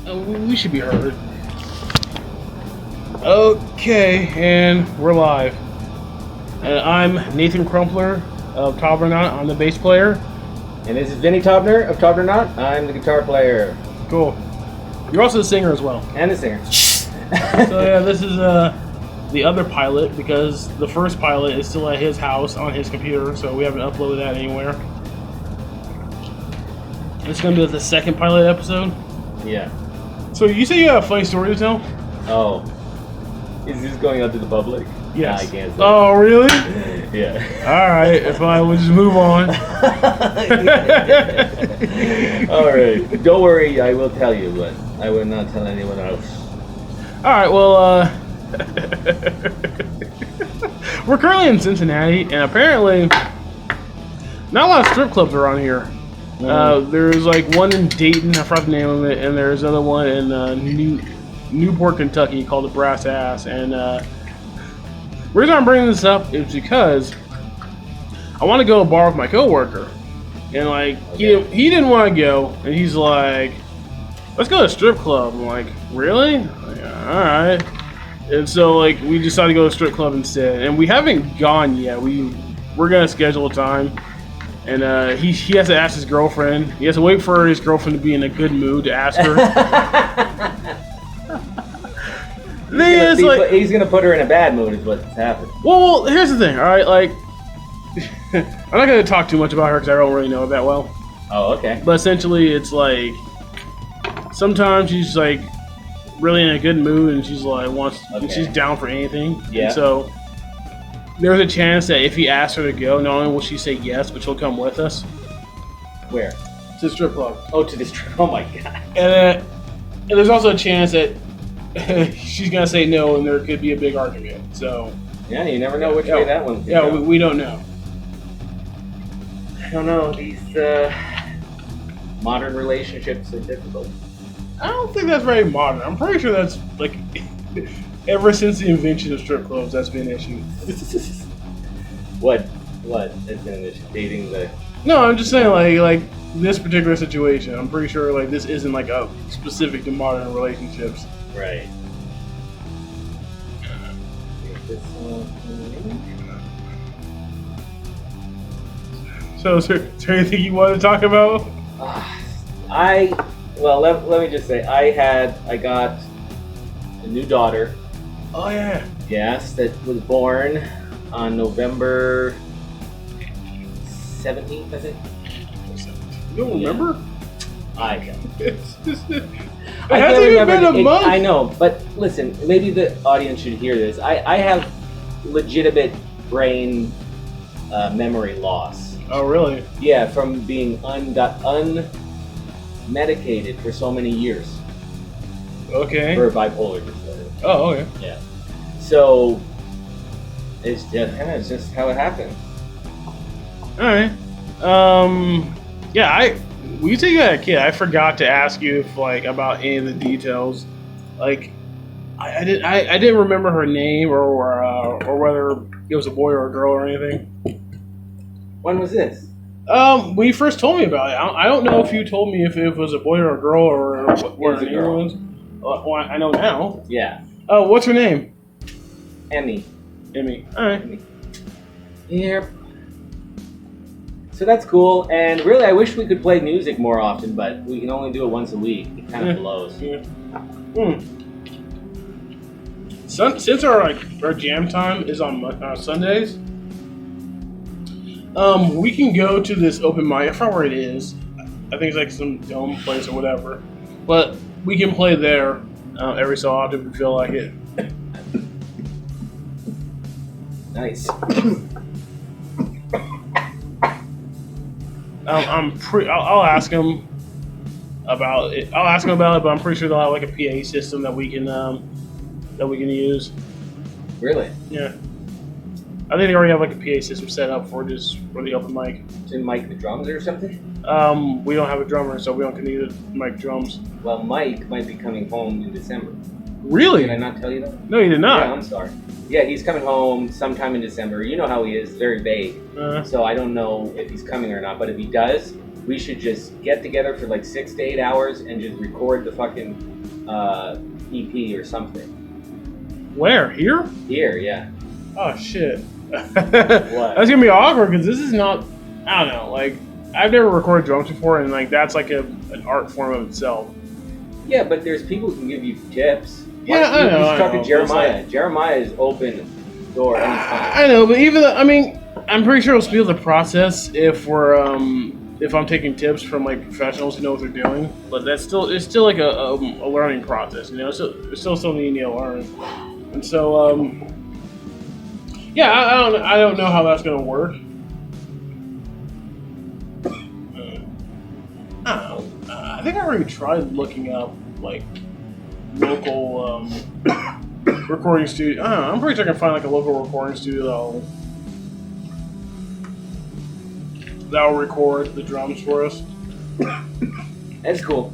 We should be heard. Okay, and we're live. And I'm Nathan Crumpler of Taubnernaut. I'm the bass player. And this is Vinny Taubner of Taubnernaut. I'm the guitar player. Cool. You're also the singer as well. And the singer. So yeah, this is the other pilot because the first pilot is still at his house on his computer, so we haven't uploaded that anywhere. This is going to be the second pilot episode. Yeah. So you say you have a funny story to tell? Oh. Is this going out to the public? Yes. Nah, I can't say. Oh, really? Yeah. Alright, if I would just move on. Alright. Don't worry, I will tell you, but I will not tell anyone else. Alright, well, we're currently in Cincinnati, and apparently not a lot of strip clubs around here. There's like one in Dayton, I forgot the name of it, and there's another one in Newport, Kentucky called the Brass Ass. And the reason I'm bringing this up is because I want to go to a bar with my coworker, and like he didn't want to go, and he's like, "Let's go to a strip club." I'm like, "Really?" Like, all right. And so like we decided to go to a strip club instead, and we haven't gone yet. We're gonna schedule a time. And he has to ask his girlfriend. He has to wait for his girlfriend to be in a good mood to ask her. He's gonna put her in a bad mood, is what's happening. Well, here's the thing. All right, like I'm not gonna talk too much about her because I don't really know her that well. Oh, okay. But essentially, it's like sometimes she's like really in a good mood and she's like she's down for anything. Yeah. And so there's a chance that if he asks her to go, not only will she say yes, but she'll come with us. Where? To the strip club. Oh, to the strip. Oh my god. And there's also a chance that she's gonna say no, and there could be a big argument. So yeah, you never know which way that one's going. Yeah, we don't know. I don't know. These modern relationships are difficult. I don't think that's very modern. I'm pretty sure that's like ever since the invention of strip clubs, that's been an issue. What has been an issue? Dating the... No, I'm just saying like this particular situation. I'm pretty sure like this isn't like a specific to modern relationships. Right. So is there anything you want to talk about? Let me just say I got a new daughter. Oh yeah. Yes, that was born on November 17th, I think. You don't remember? I don't. It hasn't even been a month. I know, but listen, maybe the audience should hear this. I have legitimate brain memory loss. Oh really? Yeah, from being unmedicated for so many years. Okay. For bipolar disorder. Oh, okay. Yeah. So it's just how it happened. All right. Yeah. When you say you had a kid, I forgot to ask you if like about any of the details. Like, I didn't remember her name or whether it was a boy or a girl or anything. When was this? When you first told me about it, I don't know if you told me if it was a boy or a girl or what her name was. Well, I know now. Yeah. Oh, what's her name? Emmy. Emmy. All right. Emmy. Yep. So that's cool, and really I wish we could play music more often, but we can only do it once a week. It kind of blows. Yeah. Since our jam time is on Sundays, we can go to this open mic. I forgot where it is. I think it's like some dome place or whatever, but we can play there every so often if we feel like it. Nice. I'll ask him about it. But I'm pretty sure they'll have like a PA system that we can use. Really? Yeah. I think they already have like a PA system set up for the open mic. To mic the drums or something? We don't have a drummer, so we don't need to mic drums. Well, Mike might be coming home in December. Really? Did I not tell you that? No, you did not. Yeah, I'm sorry. Yeah, he's coming home sometime in December. You know how he is, very vague. So I don't know if he's coming or not, but if he does, we should just get together for like 6 to 8 hours and just record the fucking EP or something. Where? Here? Here, yeah. Oh shit. What? That's gonna be awkward because this is not. I don't know. Like I've never recorded drums before, and like that's like an art form of itself. Yeah, but there's people who can give you tips. Yeah, I know. You talk to Jeremiah. Like, Jeremiah is open door anytime. I know, but even I mean, I'm pretty sure it'll speed up the process if we're if I'm taking tips from like professionals who know what they're doing. But it's still like a learning process. You know, it's still something you need to learn. And so yeah, I don't know how that's gonna work. I don't know. I think I already tried looking up like local recording studio. I don't know. I'm pretty sure I can find like a local recording studio that'll record the drums for us. That's cool.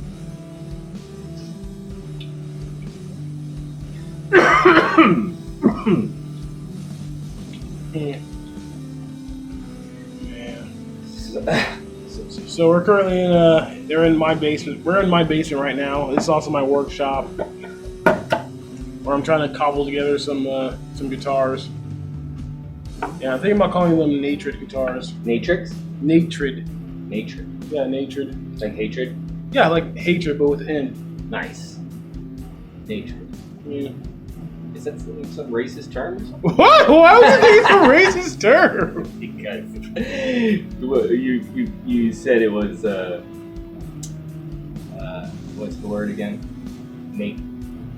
So we're currently in they're in my basement. We're in my basement right now. It's also my workshop where I'm trying to cobble together some guitars. Yeah, I'm thinking about calling them Natrid guitars. Natrix? Natrid. Natrid. Yeah, Natrid. Like hatred? Yeah, like hatred but with N. Nice. Natrid. Yeah. Is that some racist term or something? What? Why was it a racist term? Because you said it was what's the word again?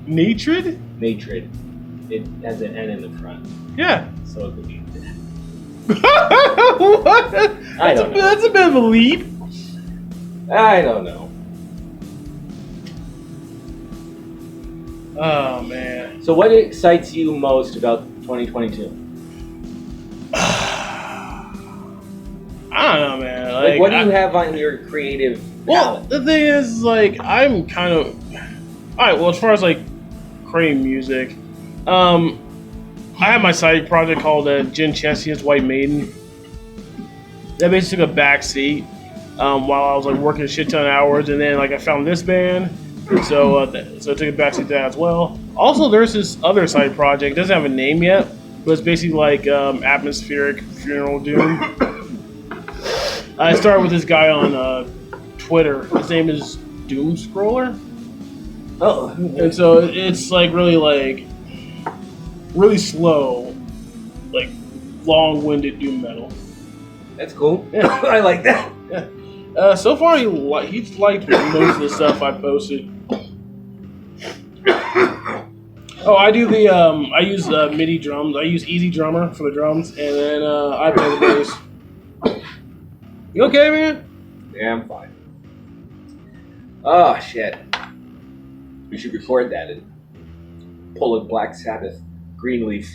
Natrid? Natrid. It has an N in the front, Yeah. so it could be. What? I don't know. That's a bit of a leap. I don't know. Oh man. So, what excites you most about 2022? I don't know, man. Like, what do you have on your creative palette? The thing is, like, I'm kind of... Alright, well, as far as, like, creating music, I have my side project called Jin Chessian's White Maiden. That basically took a back seat while I was, like, working a shit ton of hours, and then, like, I found this band, so so I took a back seat to that as well. Also, there's this other side project. It doesn't have a name yet, but it's basically, like, atmospheric funeral doom. I started with this guy on Twitter. His name is Doom Scroller. Oh, and so it's really slow, like long-winded doom metal. that's cool. Yeah. I like that. Yeah. So far, he's liked most of the stuff I posted. Oh, I do the I use MIDI drums. I use Easy Drummer for the drums, and then I play the bass. You okay, man? Yeah, I'm fine. Oh, shit. We should record that and pull a Black Sabbath Greenleaf.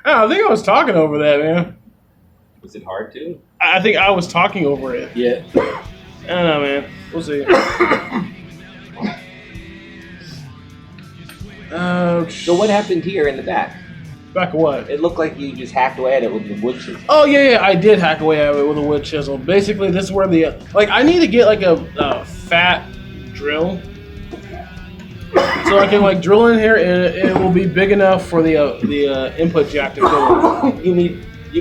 I think I was talking over that, man. Was it hard to? I think I was talking over it. Yeah. I don't know, man. We'll see. So what happened here in the back? Back of what? It looked like you just hacked away at it with the wood chisel. Oh yeah, I did hack away at it with a wood chisel. Basically, this is where the I need to get like a fat drill, so I can like drill in here and it will be big enough for the input jack to go in. You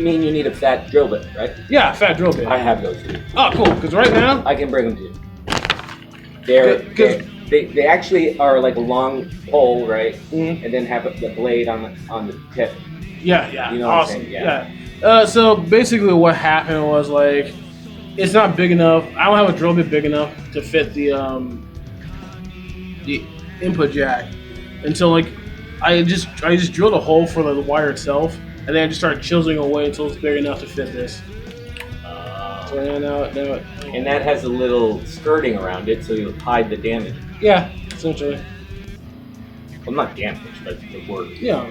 mean you need a fat drill bit, right? Yeah, fat drill bit. I have those too. Oh, cool. Because right now I can bring them to you. They actually are like a long pole, right? Mm-hmm. And then have the blade on the tip. Yeah. You know Awesome. what I'm saying? Yeah. So basically, what happened was like, it's not big enough. I don't have a drill bit big enough to fit the input jack, and so like, I just drilled a hole for the wire itself, and then I just started chiseling away until it's big enough to fit this. So now it. And that has a little skirting around it, so you'll hide the damage. Yeah, essentially. Well, not damage, but the word. Yeah.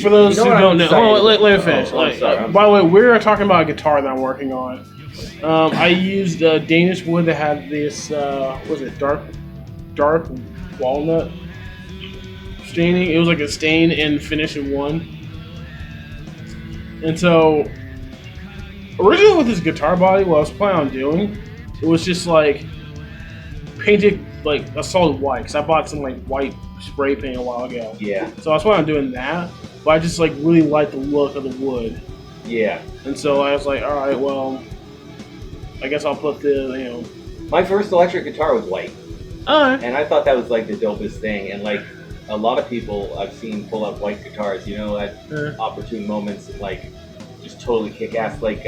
For those who don't know, hold on, let me finish. By the way, we're talking about a guitar that I'm working on. I used Danish wood that had this, dark walnut staining. It was like a stain and finish in one. And so, originally with this guitar body, what I was planning on doing, it was just like painted like a solid white. Because I bought some like white spray paint a while ago. Yeah. So I was planning on doing that, but I just like really liked the look of the wood. Yeah. And so I was like, all right, well, I guess I'll put the My first electric guitar was white. Alright. And I thought that was like the dopest thing. And like a lot of people I've seen pull out white guitars, at opportune moments and like just totally kick ass. Like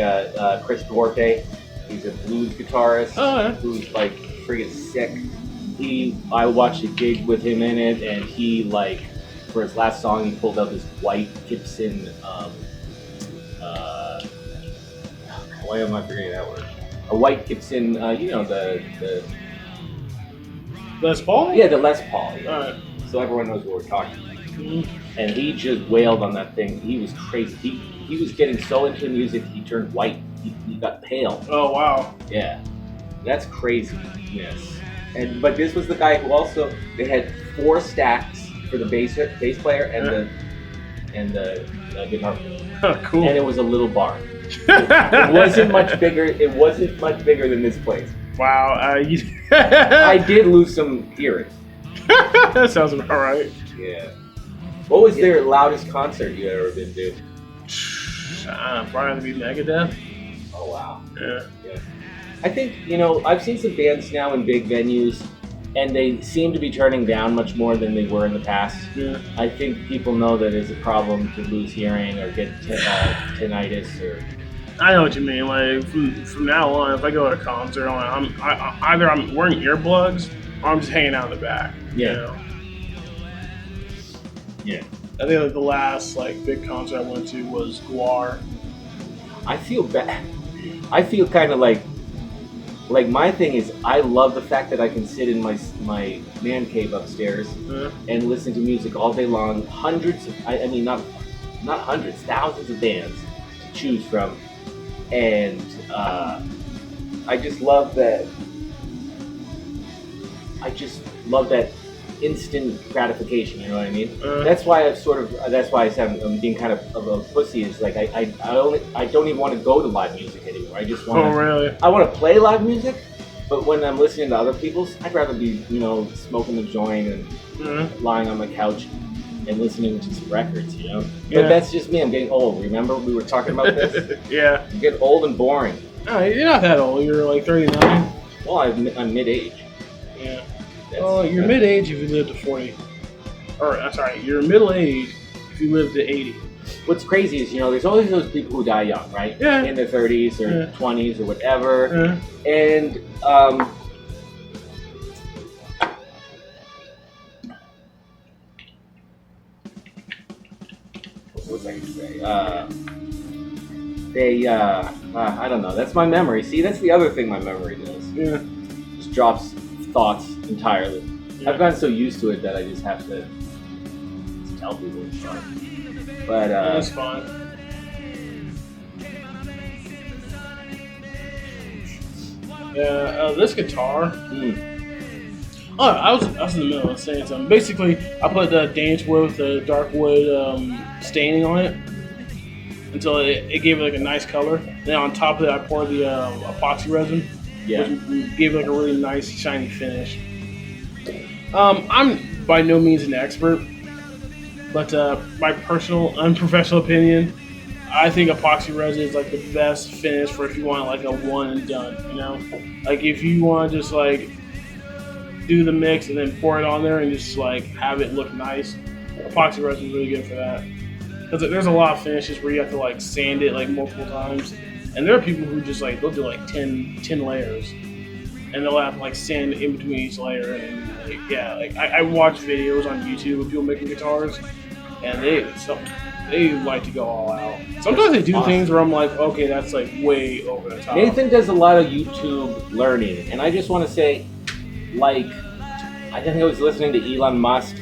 Chris Duarte, he's a blues guitarist who's like friggin' sick. I watched a gig with him in it, and he like for his last song he pulled out this white Gibson. Why am I forgetting that word? A white Gibson, the Les Paul? Yeah, the Les Paul. Yeah. Alright. So everyone knows what we're talking about. Mm-hmm. And he just wailed on that thing. He was crazy. He was getting so into music, he turned white. He got pale. Oh, wow. Yeah. That's crazy. Yes. But this was the guy who also, they had 4 stacks for the bass player and the guitar player. Cool. And it was a little bar. It wasn't much bigger. It wasn't much bigger than this place. Wow. I did lose some hearing. That sounds about right. Yeah. What was their loudest concert you ever been to? Probably be Megadeth. Oh wow. Yeah. I think I've seen some bands now in big venues, and they seem to be turning down much more than they were in the past. Yeah. I think people know that it's a problem to lose hearing or get tinnitus or. I know what you mean. Like from now on, if I go to a concert, either I'm wearing earplugs or I'm just hanging out in the back. Yeah. Yeah. I think like the last big concert I went to was Guar. I feel bad. I feel kind of like my thing is I love the fact that I can sit in my man cave upstairs and listen to music all day long. Hundreds, I mean not hundreds, thousands of bands to choose from, and I just love that. Instant gratification, you know what I mean? That's why I said I'm being kind of a pussy. Is like I don't even want to go to live music anymore. I just want to. Oh really? I want to play live music, but when I'm listening to other people's, I'd rather be smoking a joint and lying on my couch and listening to some records, Yeah. But that's just me. I'm getting old. Remember we were talking about this? Yeah. I'm getting old and boring. No, you're not that old. You're like 39. Well, I'm mid-age. Yeah. Well, you're mid-age if you live to 40. Or, I'm sorry, you're middle-aged if you live to 80. What's crazy is, there's always those people who die young, right? Yeah. In their 30s or 20s or whatever. And, what was I going to say? I don't know. That's my memory. See, that's the other thing my memory does. Yeah. Just drops thoughts entirely. Yeah. I've gotten so used to it that I just have to tell people it's fun. But that's fine. Yeah, this guitar. Oh, I was in the middle of saying something. Basically, I put the Danish wood with the dark wood staining on it until it gave it like a nice color. Then on top of it, I poured the epoxy resin, which gave it like a really nice shiny finish. I'm by no means an expert, but my personal, unprofessional opinion, I think epoxy resin is like the best finish for if you want like a one and done. Like if you want to just like do the mix and then pour it on there and just like have it look nice, epoxy resin is really good for that. Because there's a lot of finishes where you have to like sand it like multiple times, and there are people who just like they'll do like 10 layers, and they'll have to like sand in between each layer. And I watch videos on YouTube of people making guitars, and they like to go all out. Sometimes they do things where I'm like, okay, that's like way over the top. Nathan does a lot of YouTube learning, and I just want to say, like, I think I was listening to Elon Musk,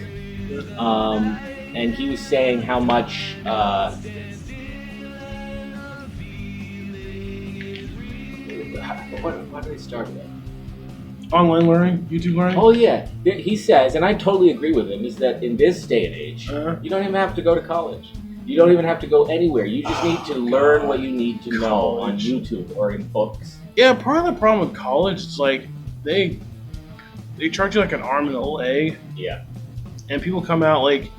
and he was saying how much what did I start with? Online learning, YouTube learning? Oh yeah, he says, and I totally agree with him, is that in this day and age, you don't even have to go to college. You don't even have to go anywhere. You just need to learn what you need to know on YouTube or in books. Yeah, part of the problem with college is like they charge you like an arm and a leg. Yeah. And people come out like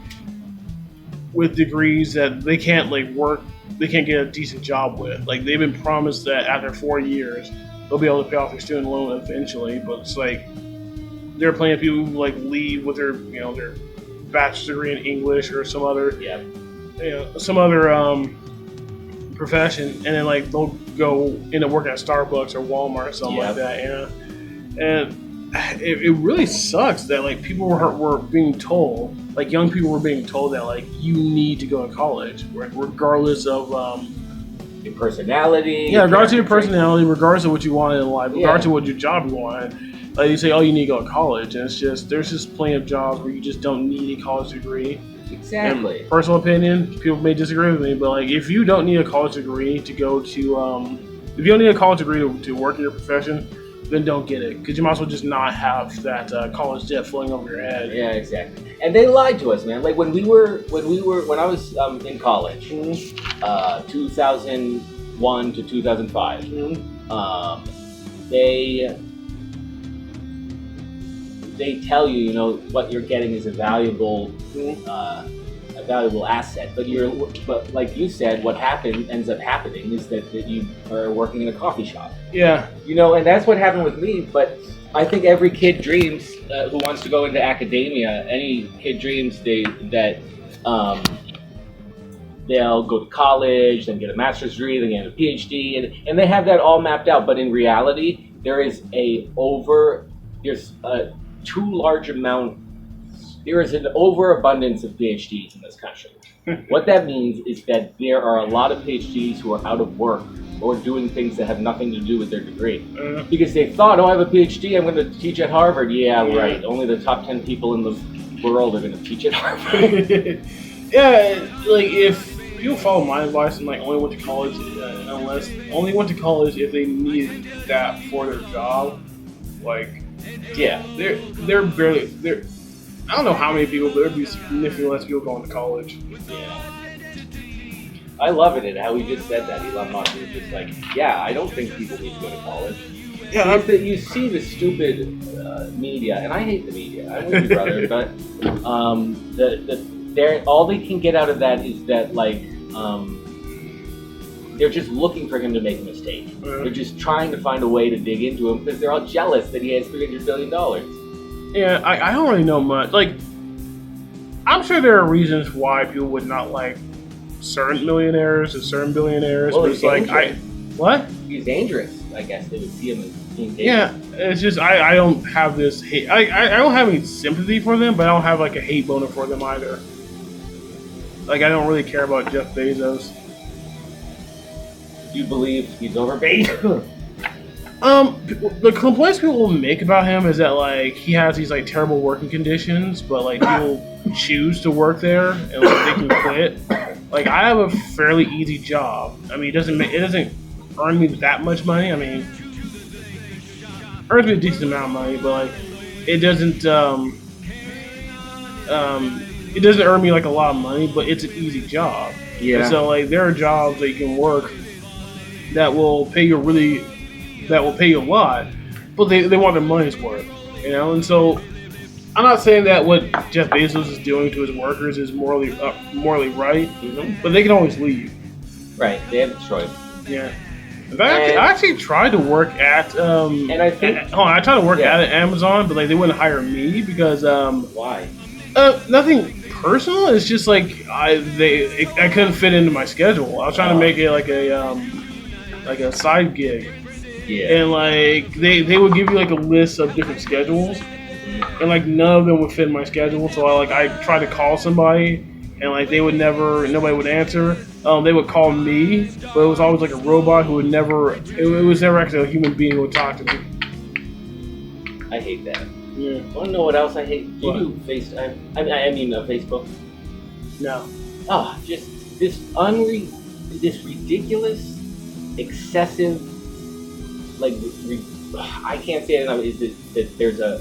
with degrees that they can't like work, they can't get a decent job with. Like they've been promised that after 4 years they'll be able to pay off their student loan eventually, but it's like there are plenty of people who like leave with their their bachelor's degree in English or some other profession, and then like they'll go end up working at Starbucks or Walmart or something like that. And it really sucks that like people were being told, like young people were being told that like you need to go to college, regardless of your personality. Yeah, regardless of your personality, regardless of what you wanted in life, regardless of what your job you wanted. Like you say, oh, you need to go to college, and it's just there's just plenty of jobs where you just don't need a college degree. Exactly. And personal opinion, people may disagree with me, but like if you don't need a college degree to go to, if you don't need a college degree to work in your profession, then don't get it, because you might as well just not have that college debt floating over your head. Yeah, exactly. And they lied to us, man. Like when I was in college, 2001 to 2005, they tell you, what you're getting is a valuable asset. But like you said, what ends up happening is that you are working in a coffee shop. Yeah. And that's what happened with me. But I think every kid dreams who wants to go into academia. Any kid dreams that they'll go to college, then get a master's degree, then get a PhD, and they have that all mapped out. But in reality, there's an overabundance of PhDs in this country. What that means is that there are a lot of PhDs who are out of work or doing things that have nothing to do with their degree. Because they thought, I have a PhD, I'm going to teach at Harvard. Yeah, right. Only the top 10 people in the world are going to teach at Harvard. Yeah, like if people follow my advice and like only went to college if they needed that for their job, like, yeah, they're barely. I don't know how many people, but there'd be significantly less people going to college. Yeah. I love it how he just said that. Elon Musk was just like, yeah, I don't think people need to go to college. Yeah, you see the stupid media, and I hate the media. I'm with you, brother, but all they can get out of that is that they're just looking for him to make a mistake. They're just trying to find a way to dig into him because they're all jealous that he has $300 billion. Yeah, I don't really know much. Like, I'm sure there are reasons why people would not like certain millionaires and certain billionaires. Well, but it's like, what? He's dangerous. I guess they would see him as being dangerous. Yeah, it's just I don't have this hate. I don't have any sympathy for them, but I don't have like a hate boner for them either. Like, I don't really care about Jeff Bezos. You believe he's overpaid? The complaints people will make about him is that like he has these like terrible working conditions, but like people choose to work there and like they can quit. Like, I have a fairly easy job. I mean, it doesn't earn me that much money. I mean, it earns me a decent amount of money, but like it doesn't earn me like a lot of money, but it's an easy job. Yeah. And so like there are jobs that you can work that will pay you a lot, but they want their money's worth, And so I'm not saying that what Jeff Bezos is doing to his workers is morally right, but they can always leave. Right, they have a choice. Yeah. In fact, I actually tried to work at I tried to work at Amazon, but like they wouldn't hire me because why? Nothing personal. It's just like I couldn't fit into my schedule. I was trying to make it like a side gig. Yeah. And like they would give you like a list of different schedules, and like none of them would fit in my schedule. So I tried to call somebody, and like nobody would answer. They would call me, but it was always like a robot who would never. It was never actually a human being who would talk to me. I hate that. Yeah. Want to know what else I hate? Do you do FaceTime? I mean Facebook. No. Oh, just this ridiculous, excessive. Like, I can't say it enough. Is that there's a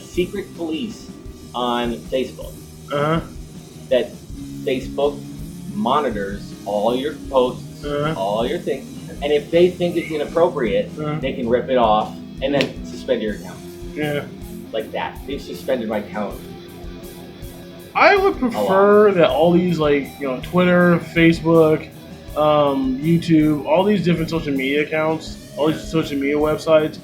secret police on Facebook. Uh-huh. That Facebook monitors all your posts, Uh-huh. all your things, and if they think it's inappropriate, Uh-huh. they can rip it off and then suspend your account. Yeah. Like that. They've suspended my account. I would prefer that all these, like, you know, Twitter, Facebook, YouTube, all these different social media accounts, all these social media websites,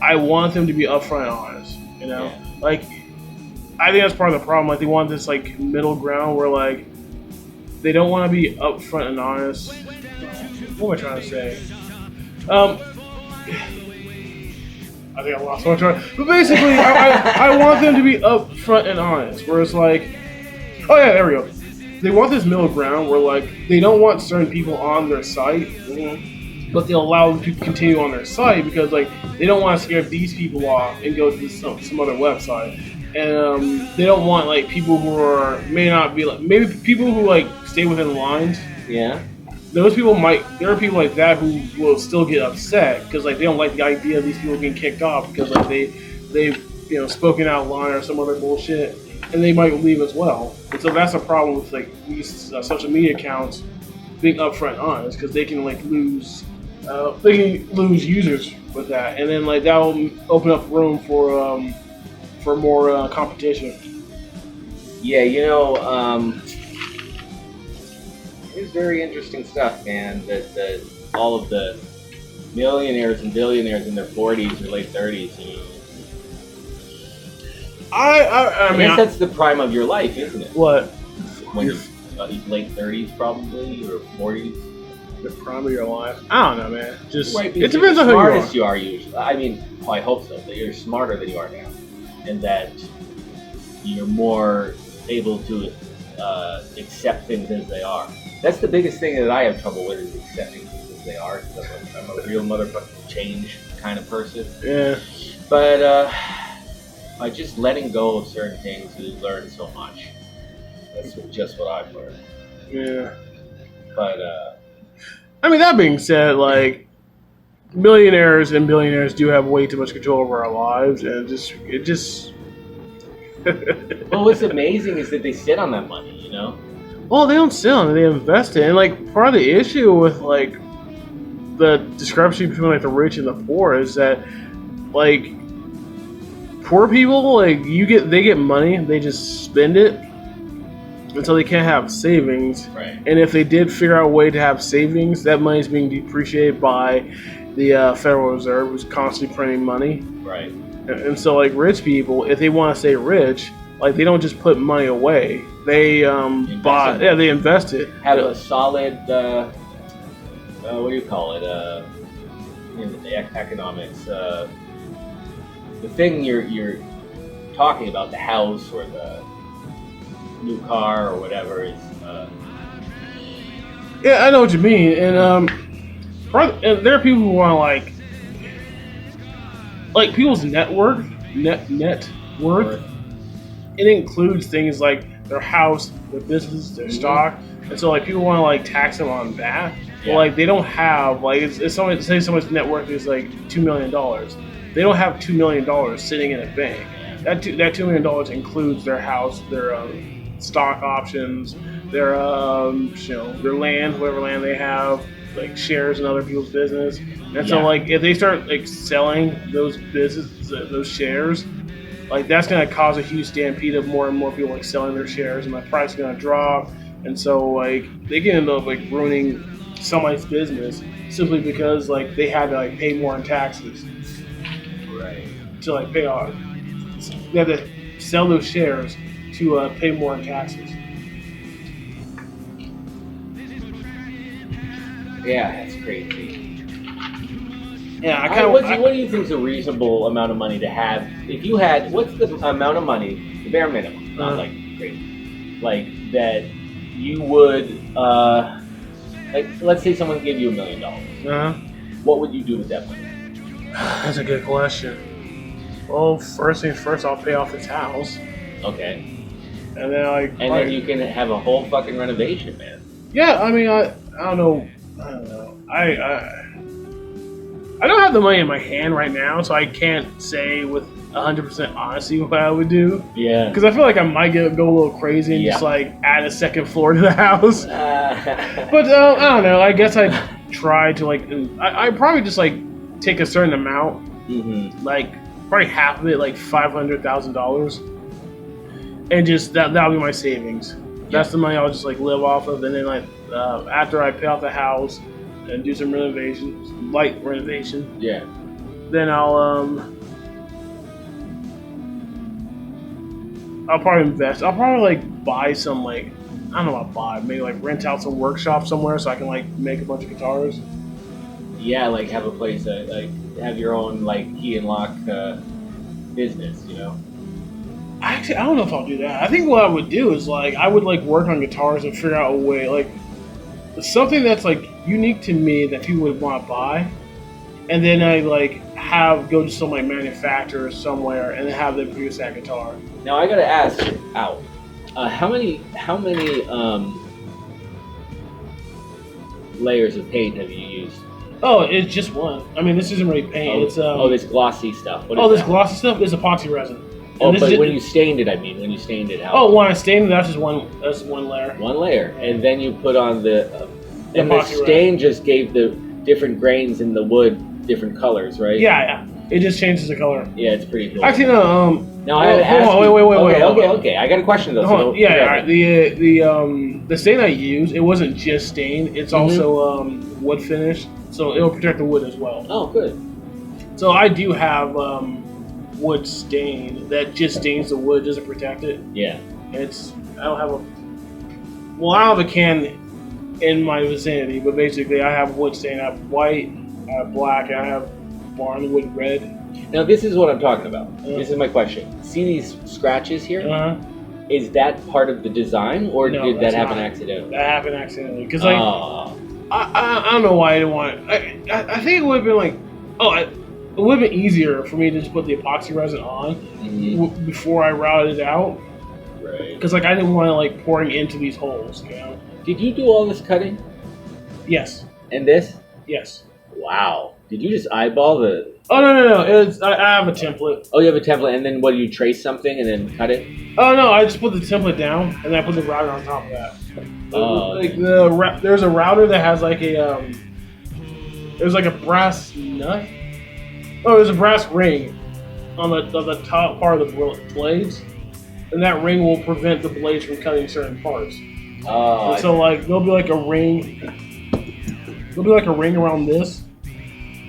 I want them to be upfront and honest. You know, like, I think that's part of the problem. Like, they want this like middle ground where like they don't want to be upfront and honest. What am I trying to say? I think I lost what I'm trying. But basically, I want them to be upfront and honest. Where it's like, oh yeah, there we go. They want this middle ground where like they don't want certain people on their site, but they'll allow them to continue on their site because like they don't want to scare these people off and go to some other website. And they don't want like people who may not be like, maybe people who like stay within the lines. Yeah. Those people there are people like that who will still get upset because like they don't like the idea of these people getting kicked off because like they've spoken out line or some other bullshit, and they might leave as well. And so that's a problem with like these social media accounts being upfront and honest because they can like lose users with that, and then like that will open up room for more competition. Yeah, it's very interesting stuff, man. That all of the millionaires and billionaires in their 40s or late 30s. I guess that's the prime of your life, isn't it? What? When you're late 30s, probably, or 40s. The prime of your life? I don't know, man. Just right, it depends on who you are. Smartest you are usually. I mean, I hope so. That you're smarter than you are now, and that you're more able to accept things as they are. That's the biggest thing that I have trouble with is accepting things as they are. Because I'm a real motherfucking change kind of person. Yeah. But by just letting go of certain things, you learn so much. That's just what I've learned. Yeah. But I mean, that being said, like millionaires and billionaires do have way too much control over our lives, and it just. Well, what's amazing is that they sit on that money, Well, they don't sell it; they invest it, and like part of the issue with like the discrepancy between like the rich and the poor is that like poor people they get money, they just spend it until they can't have savings. Right. And if they did figure out a way to have savings, that money is being depreciated by the Federal Reserve, who's constantly printing money. Right. And so, like, rich people, if they want to stay rich, like, they don't just put money away. They they invest it. Have a solid, what do you call it? In the economics, the thing you're talking about, the house or the new car or whatever is. Yeah, I know what you mean, and and there are people who want like people's net worth. It includes things like their house, their business, their stock, and so like people want to like tax them on that. Yeah. But like they don't have like it's someone say someone's net worth is like $2 million. They don't have $2 million sitting in a bank. That $2 million includes their house, their stock options, their their land, whatever land they have, like shares in other people's business. And so like if they start like selling those those shares, like that's gonna cause a huge stampede of more and more people like selling their shares, and the price is gonna drop. And so like they can end up like ruining somebody's business simply because like they had to like pay more in taxes. Right. To like pay off. They have to sell those shares to pay more in taxes. Yeah, that's crazy. Yeah, what do you think is a reasonable amount of money to have? If you had, what's the amount of money, the bare minimum, not like crazy, like that you would, like let's say someone gave you $1 million. What would you do with that money? That's a good question. Well, first things first, I'll pay off this house. Okay. And then then you can have a whole fucking renovation, man. Yeah, I mean, I don't know. I don't have the money in my hand right now, so I can't say with 100% honesty what I would do. Yeah. Because I feel like I might go a little crazy and just like add a second floor to the house. But I don't know. I guess I'd try to like. I'd probably just like take a certain amount, like probably half of it, like $500,000, and just that'll be my savings. That's the money I'll just like live off of, and then like after I pay off the house and do some renovations, light renovation. Yeah. Then I'll probably invest. I'll probably like buy some like I don't know about buy, maybe like rent out some workshop somewhere so I can like make a bunch of guitars. Yeah, like have a place that like have your own like key and lock business, you know. Actually, I don't know if I'll do that. I think what I would do is like I would like work on guitars and figure out a way like something that's like unique to me that people would want to buy, and then I like go to some like manufacturer somewhere and then have them produce that guitar. Now I gotta ask, how many layers of paint have you used? Oh, it's just one. I mean, this isn't really paint. It's this glossy stuff. This glossy stuff is epoxy resin. But when you stained it, when you stained it, how? Oh, when I stained it, that's just one. That's one layer. One layer, and then you put on the stain resin. Just gave the different grains in the wood different colors, right? Yeah. It just changes the color. Yeah, it's pretty cool. Actually, no. Now I had to ask. Wait. Okay. I got a question though. All right. The stain I use, it wasn't just stain. It's also wood finish, so it'll protect the wood as well. Oh, good. So I do have wood stain that just stains the wood, doesn't protect it. Yeah. I don't have a can in my vicinity, but basically I have wood stain. I have white, I have black, and I have barnwood red. Now this is what I'm talking about. This is my question. See these scratches here? Is that part of the design, or did that happen accidentally? That happened accidentally. Because like, I don't know why I didn't want it. I think it would have been like, it would have been easier for me to just put the epoxy resin on before I routed it out. Right. Because like I didn't want to like pouring into these holes, you know. Did you do all this cutting? Yes. And this? Yes. Wow. Did you just eyeball the? Oh no! I have a template. Oh, you have a template, and then what? You trace something and then cut it? Oh no! I just put the template down and then I put the router on top of that. There's a router that has like a there's like a brass nut. Oh, there's a brass ring on the top part of the blades, and that ring will prevent the blades from cutting certain parts. And so like there'll be like a ring. There'll be like a ring around this.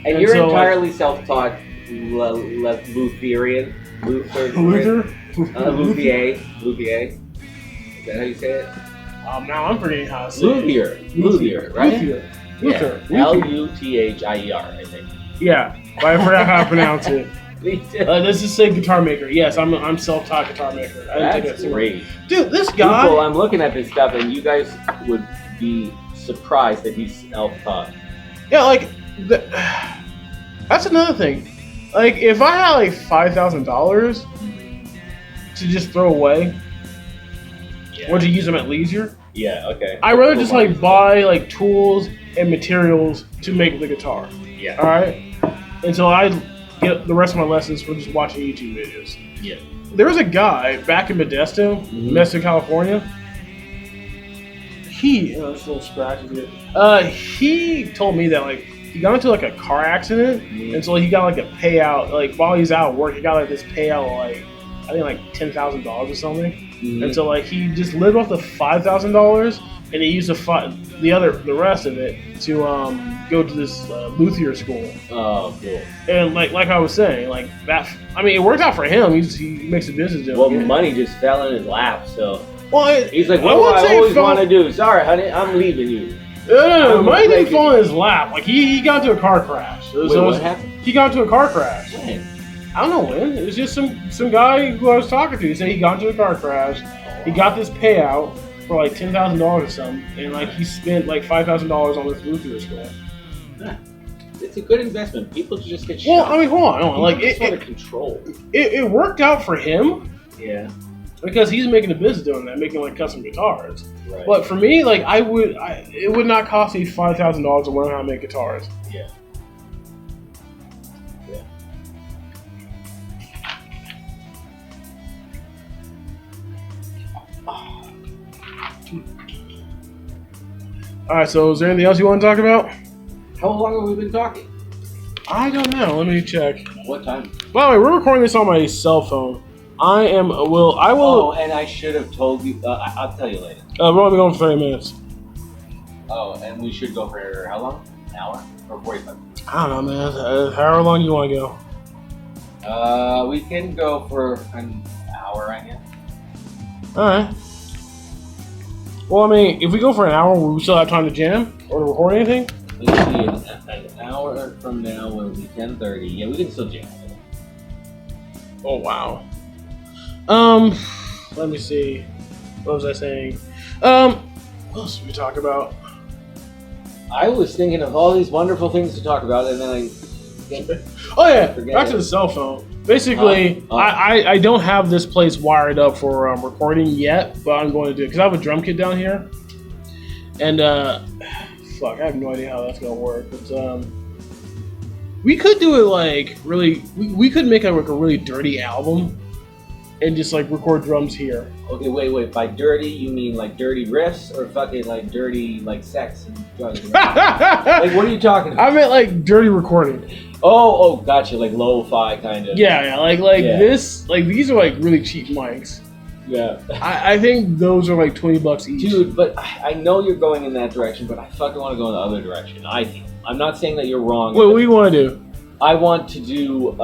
And you're entirely self-taught Lutherian? Luther? Luthier? Is that how you say it? Now I'm forgetting how to say it. Luthier, right? Luther. Luthier, I think. Yeah, but I forgot how to pronounce it. This is say guitar maker. Yes, I'm self-taught guitar maker. That's great. Dude, this guy... People, I'm looking at this stuff, and you guys would be surprised that he's self-taught. Yeah, like... That's another thing. Like, if I had like $5,000 to just throw away, or to use them at leisure, okay. I'd rather just like buy like tools and materials to make the guitar. Yeah. All right. Until I get the rest of my lessons from just watching YouTube videos. Yeah. There was a guy back in Modesto, Modesto, California. There's little scratches here. He told me that like. He got into like a car accident, and so he got like a payout. Like while he's out of work, he got like this payout, like I think like $10,000 or something. And so like he just lived off the $5,000, and he used the rest of it to go to this luthier school. Oh, cool. And like I was saying, like that. I mean, it worked out for him. He makes a business doing it. Well, money just fell in his lap, so he's like, "What do I always want to do? Sorry, honey, I'm leaving you." No, money didn't fall in his lap. Like he got into a car crash. What happened? He got into a car crash. When? I don't know when. It was just some guy who I was talking to. He said he got into a car crash. He got this payout for like $10,000 or something, and like he spent like $5,000 on this luthier school. It's a good investment. People just get shot. Well, I mean, hold on. Like it's sort of control. It worked out for him. Yeah. Because he's making a business doing that, making like custom guitars. Right. But for me, like it would not cost me $5,000 to learn how to make guitars. Yeah. All right. So, is there anything else you want to talk about? How long have we been talking? I don't know. Let me check. What time? By the way, we're recording this on my cell phone. I will. Oh, and I should have told you. I'll tell you later. We're only going for 30 minutes. Oh, and we should go for how long? An hour or 45? I don't know, man. However long you want to go. We can go for an hour, I guess. All right. Well, I mean, if we go for an hour, will we still have time to jam or to record anything? Let's see. An hour from now will be 10:30. Yeah, we can still jam. Oh wow. Let me see. What was I saying? What else did we talk about? I was thinking of all these wonderful things to talk about, and then I. Oh yeah, back to the cell phone. Basically, I don't have this place wired up for recording yet, but I'm going to do it because I have a drum kit down here, and fuck, I have no idea how that's gonna work. But we could do it like really. We could make like a really dirty album, and just like record drums here. Okay, wait. By dirty, you mean like dirty riffs, or fucking like dirty like sex and drugs? Like, what are you talking about? I meant like dirty recording. Oh, gotcha. Like lo-fi kind of. Yeah, like this. Like these are like really cheap mics. Yeah. I think those are like $20 each. Dude, but I know you're going in that direction, but I fucking want to go in the other direction. I think. I'm not saying that you're wrong. Wait, what do you want to do? I want to do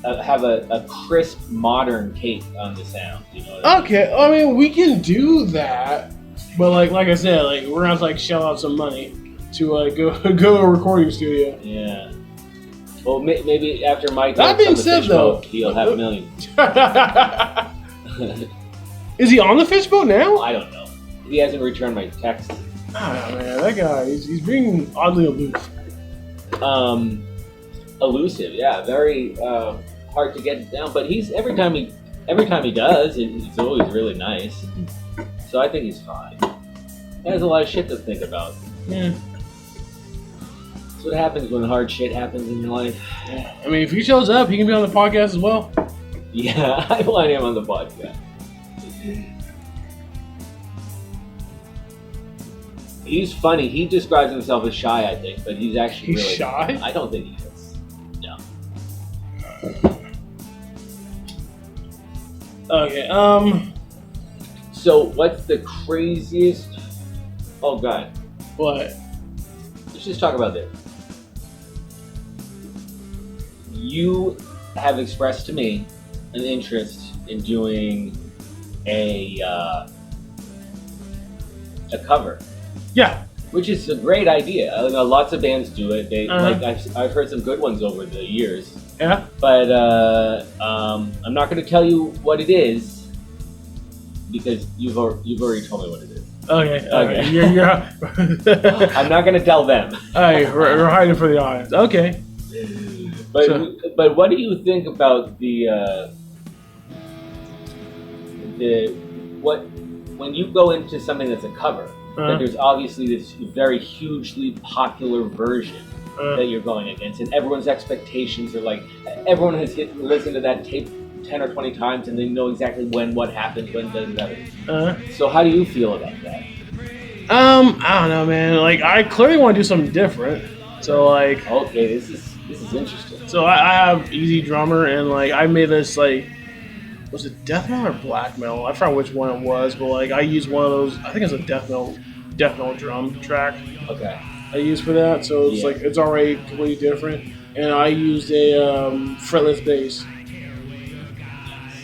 have a crisp, modern take on the sound. You know what I mean? Okay, I mean we can do that, but like I said, like we're gonna have to like shell out some money to go to a recording studio. Yeah. Well, maybe after Mike. That being said, though, he'll have $1 million. Is he on the fishboat now? I don't know. He hasn't returned my text. Ah man, that guy, he's being oddly aloof. Elusive, yeah, very hard to get down. But every time he does, it's always really nice. So I think he's fine. He has a lot of shit to think about. Yeah. That's what happens when hard shit happens in your life. Yeah. I mean, if he shows up, he can be on the podcast as well. Yeah, I want him on the podcast. He's funny. He describes himself as shy, I think, but he's actually really shy. I don't think he is. No. Okay. So, what's the craziest? Oh God. What? Let's just talk about this. You have expressed to me an interest in doing a cover. Yeah. Which is a great idea. I know lots of bands do it. They Uh-huh. like I've heard some good ones over the years. Yeah. But I'm not going to tell you what it is because you've already told me what it is. Okay. You're I'm not going to tell them. Hey, we're hiding for the audience. Okay. But what do you think about when you go into something that's a cover? That there's obviously this very hugely popular version that you're going against, and everyone's expectations are like everyone has listened to that tape 10 or 20 times, and they know exactly what happened, when does that. So how do you feel about that? I don't know, man. Like I clearly want to do something different. So like, okay, this is interesting. So I have Easy Drummer, and like I made this like, was it death metal or black metal? I forgot which one it was, but like I used one of those. I think it's a death metal drum track. Okay. I used for that, so it's like it's already completely different. And I used a fretless bass.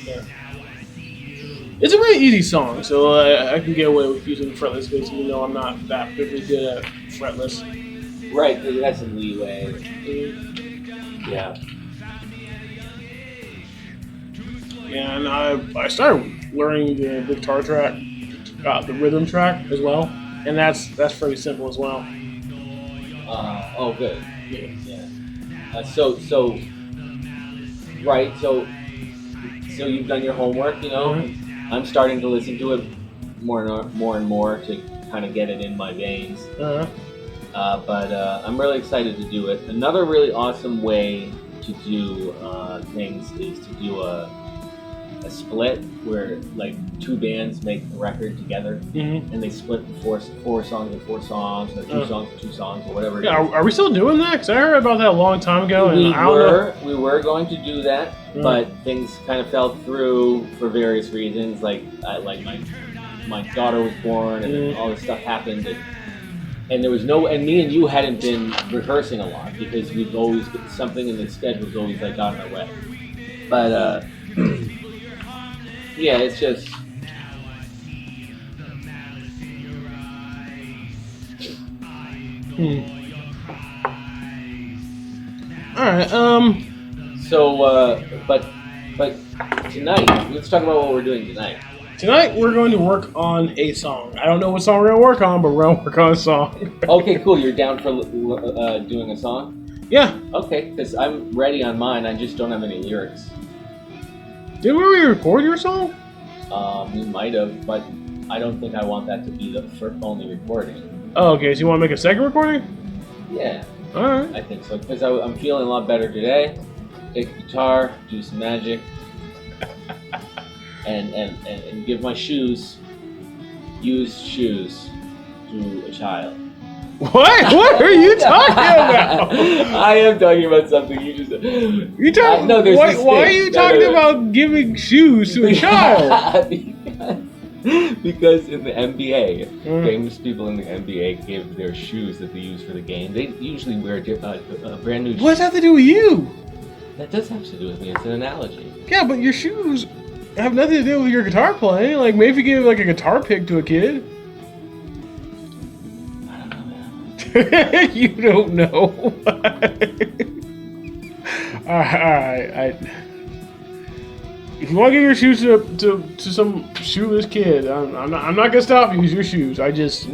Yeah. It's a very easy song, so I can get away with using fretless bass, even though I'm not that particularly good at fretless. Right, because it has some leeway. Yeah. Yeah, and I started learning the guitar track, the rhythm track as well, and that's fairly simple as well. Oh, good. Yeah. So you've done your homework, you know. Mm-hmm. I'm starting to listen to it more and more to kind of get it in my veins. But I'm really excited to do it. Another really awesome way to do things is to do a split where like two bands make a record together, and they split four songs and 4 songs, or 2 songs and 2 songs, or whatever. Yeah, are we still doing that? Because I heard about that a long time ago. And We were going to do that, but things kind of fell through for various reasons. Like my daughter was born, and then all this stuff happened. And there was me and you hadn't been rehearsing a lot because we've always something in the schedule's always like got in our way. But yeah, it's just All right. So, but tonight, let's talk about what we're doing tonight. Tonight we're going to work on a song. I don't know what song we're going to work on, but we're going to work on a song. Okay, cool. You're down for doing a song? Yeah. Okay, because I'm ready on mine. I just don't have any lyrics. Did we record your song? We might have, but I don't think I want that to be the first only recording. Oh, okay. So you want to make a second recording? Yeah. All right. I think so, because I'm feeling a lot better today. Take the guitar, do some magic, and give my used shoes to a child. What? What are you talking about? I am talking about something you just. You talking? No, there's this why are thing. you talking about giving shoes to a child? Because in the NBA, famous people in the NBA give their shoes that they use for the game. They usually wear a brand new. What does that have to do with you? That does have to do with me. It's an analogy. Yeah, but your shoes have nothing to do with your guitar playing. Like maybe if you give like a guitar pick to a kid. You don't know. All right. If you want to give your shoes to some shoeless kid, I'm not gonna stop you. Use your shoes. I'm just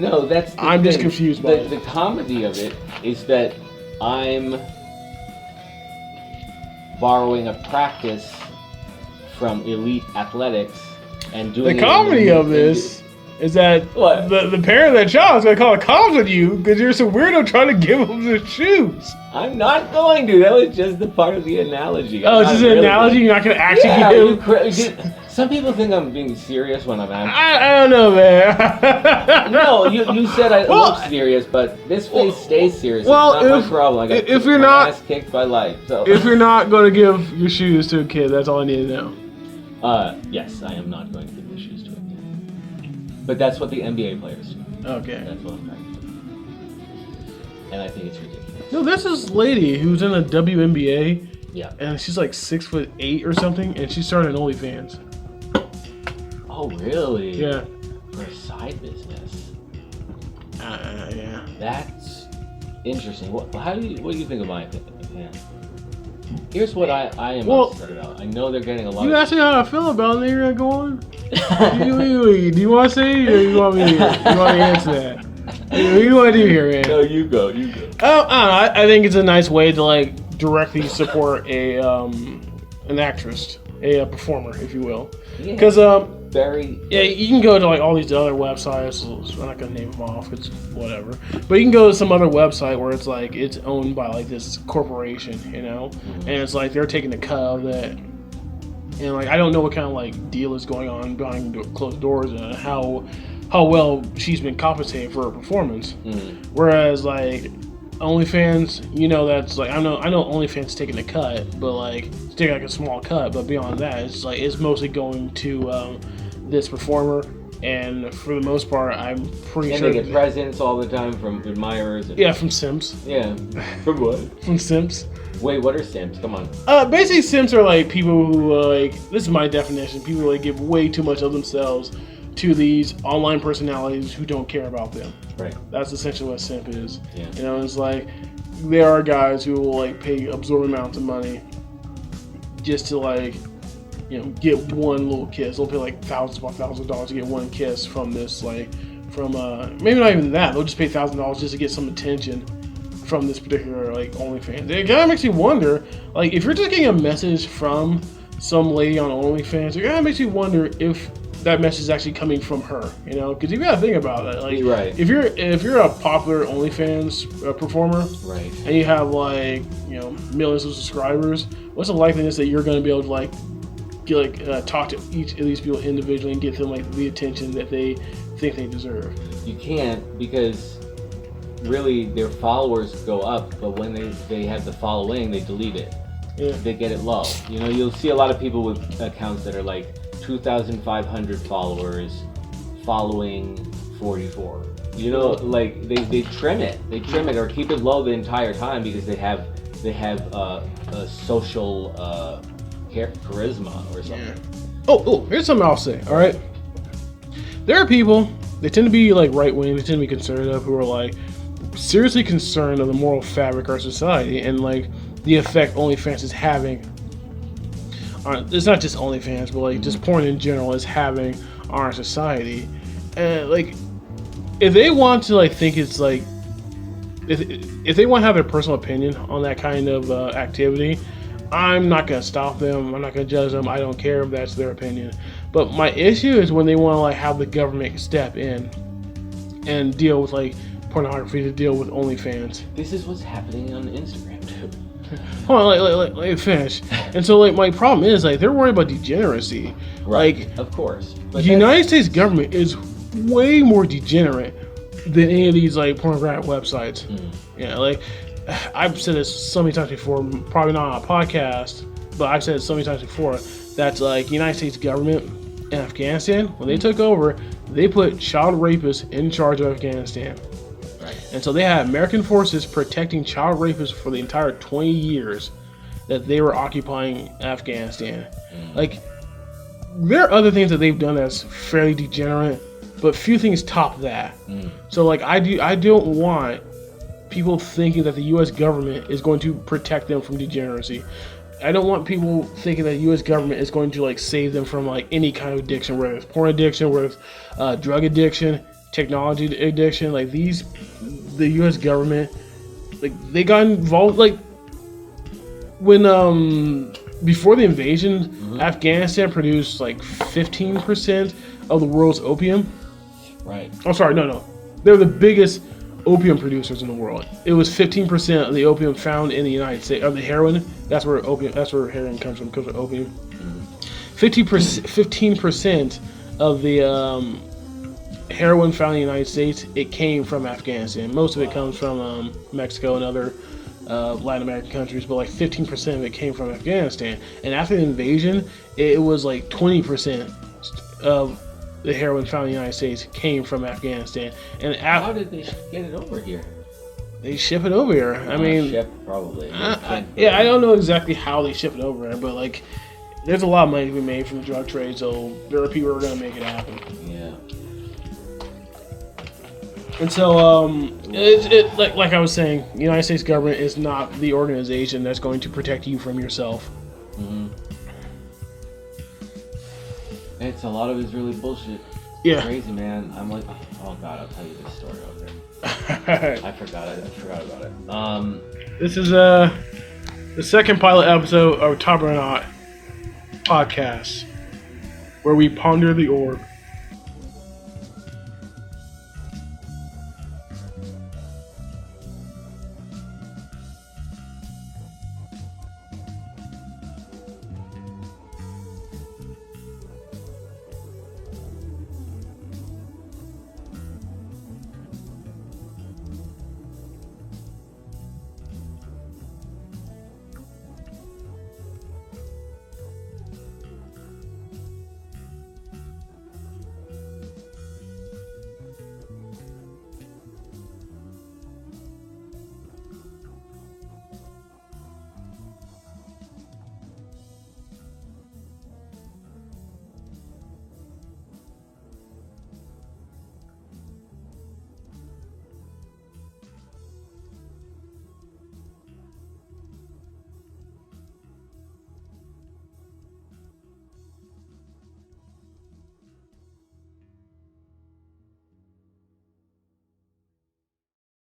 confused by it. The comedy of it is that I'm borrowing a practice from elite athletics and doing. The comedy of this is that the parent of that child is going to call a cops on you because you're some weirdo trying to give them the shoes. I'm not going to. That was just the part of the analogy. Oh, it's just an analogy? You're not going to actually give? Some people think I'm being serious when I'm actually... I don't know, man. No, you said I look serious, but this face stays serious. Well, it's not my problem. I got my ass kicked by life. So. If you're not going to give your shoes to a kid, that's all I need to know. Yes, I am not going to give the shoes to a kid. But that's what the NBA players do. Okay. That's what I'm trying to do. And I think it's ridiculous. No, there's this lady who's in a WNBA. Yeah. And she's like 6'8" or something, and she started an OnlyFans. Oh, really? Yeah. For a side business. Yeah. That's interesting. What do you think of my opinion? Here's what I am upset about. I know they're getting a lot. You asked me how I feel about it, and then you're gonna go on. Do you want to say it, or you want me to answer that? What do you want to do here, man? No, you go. Oh, I don't know. I think it's a nice way to like directly support an actress, a performer, if you will. Because you can go to like all these other websites. I'm not gonna name them off. It's whatever. But you can go to some other website where it's like it's owned by like this corporation, you know, and it's like they're taking a cut of that. And like I don't know what kind of like deal is going on behind closed doors and how well she's been compensated for her performance. Whereas like OnlyFans, you know, that's like I know OnlyFans taking a cut, but like it's taking like a small cut. But beyond that, it's like it's mostly going to this performer, and for the most part, I'm pretty sure. And they get presents all the time from admirers. Yeah, from simps. Yeah, from what? From simps. Wait, what are simps? Come on. Basically, simps are like people who like this is my definition. People who like give way too much of themselves to these online personalities who don't care about them. Right. That's essentially what simp is. Yeah. You know, it's like there are guys who will like pay absorbent amounts of money just to like, you know, get one little kiss. They'll pay like thousands of dollars to get one kiss from this from maybe not even that. They'll just pay $1,000 just to get some attention from this particular like OnlyFans. It kind of makes you wonder, like if you're just getting a message from some lady on OnlyFans, it kind of makes you wonder if that message is actually coming from her, you know? Because you gotta think about it. Like, right. If you're a popular OnlyFans performer, right, and you have like, you know, millions of subscribers, what's the likeliness that you're gonna be able to like talk to each of these people individually and get them like the attention that they think they deserve. You can't, because really their followers go up, but when they have the following, they delete it. Yeah. They get it low. You know, you'll see a lot of people with accounts that are like 2,500 followers, following 44. You know, like they trim it. They trim it or keep it low the entire time because they have a social charisma or something. Yeah. Oh, here's something I'll say. All right, there are people. They tend to be like right wing. They tend to be conservative who are like seriously concerned of the moral fabric of our society and like the effect OnlyFans is having. It's not just OnlyFans, but like just porn in general is having on our society. And like, if they want to like think it's like, if they want to have their personal opinion on that kind of activity, I'm not gonna stop them. I'm not gonna judge them. I don't care if that's their opinion. But my issue is when they want to like have the government step in and deal with like pornography, to deal with OnlyFans. This is what's happening on Instagram too. Hold on, let me finish. And so, like, my problem is, like, they're worried about degeneracy. Right. Like, of course. The United States government is way more degenerate than any of these, like, pornographic websites. Yeah, like, I've said this so many times before, probably not on a podcast, but I've said it so many times before, that's, like, United States government in Afghanistan, when they took over, they put child rapists in charge of Afghanistan. And so they had American forces protecting child rapists for the entire 20 years that they were occupying Afghanistan. Like, there are other things that they've done that's fairly degenerate, but few things top that. So, like, I don't want people thinking that the U.S. government is going to protect them from degeneracy. I don't want people thinking that the U.S. government is going to, like, save them from, like, any kind of addiction, whether it's porn addiction, whether it's drug addiction, technology addiction. Like, the U.S. government, like, they got involved, like, when before the invasion, Afghanistan produced like 15% of the world's opium. Right. Oh, sorry, no, they're the biggest opium producers in the world. It was 15% of the opium found in the United States, of the heroin. That's where heroin comes from opium. 15% of the heroin found in the United States, it came from Afghanistan. Most of it comes from Mexico and other Latin American countries, but like 15% of it came from Afghanistan. And after the invasion, it was like 20% of the heroin found in the United States came from Afghanistan. And how did they get it over here? They ship it over here. I mean, ship probably. I don't know exactly how they ship it over here, but like, there's a lot of money to be made from the drug trade, so there are people who are going to make it happen. Yeah. And so, like I was saying, the United States government is not the organization that's going to protect you from yourself. It's a lot of it's really bullshit. Yeah. Crazy, man. I'm like, oh god, I'll tell you this story over. I forgot about it. This is the second pilot episode of Taubnernaut podcast, where we ponder the orb.